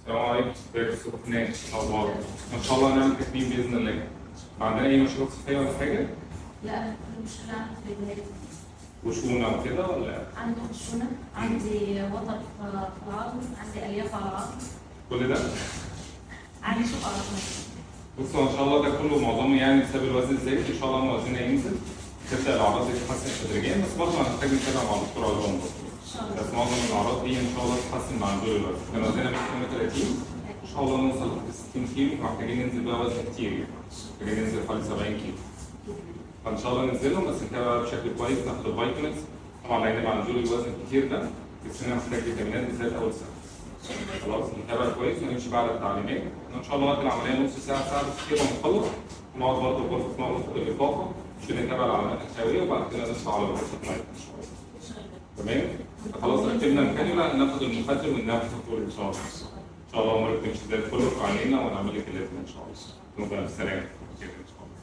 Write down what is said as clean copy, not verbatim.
السلام عليكم. ازيك يا فنان؟ اخبارك؟ ان شاء الله نعمل تكميم باذن الله. عندنا اي مشروع صحيه ولا حاجه؟ لا انا كنت مش عندي في البدايه. وشونه وكده ولا؟ عندي خشونه، عندي وتر في العظم، عندي الياف على العظم، كل ده؟ عندي شوك على العظم. بصوا ان شاء الله ده كله معظمه يعني بسبب الوزن الزايد. ان شاء الله موازيننا ينزل، تبدا الاعراض دي تتحسن تدريجيا، بس برضه هنحتاج نتابع مع دكتور عظام برضه. ان شاء الله. بس معظم الاعراض دي ان شاء الله تتحسن مع نزول الوزن. كان وزننا 132 ان شاء الله نوصل ل 60 كيلو، محتاجين ننزل بقى وزن كتير يعني. محتاجين ننزل حوالي 70 كيلو. فان شاء الله ننزلهم، بس نتابع بشكل كويس، ناخد الفيتامينز. طبعا لان مع نزول الوزن الكتير ده جسمنا محتاج فيتامينات بالذات اول سنه. خلاص نتابع كويس ونمشي بعد التعليمات. ان شاء الله وقت العمليه نص ساعه ساعه بالكثير ونخلص. نقعد برضه في غرفه نقطه الاطاقه عشان نتابع العلامات الحيويه، وبعد كده نطلع على غرفه العلاج ان شاء الله. تمام؟ خلاص ركبنا الكانيولا، ناخد المخدر وننفخ طول ان شاء الله. ان شاء الله امورك تمشي زي الفل في عينينا ونعمل لك اللازم ان شاء الله. نبقى بسلامه كده ان شاء الله.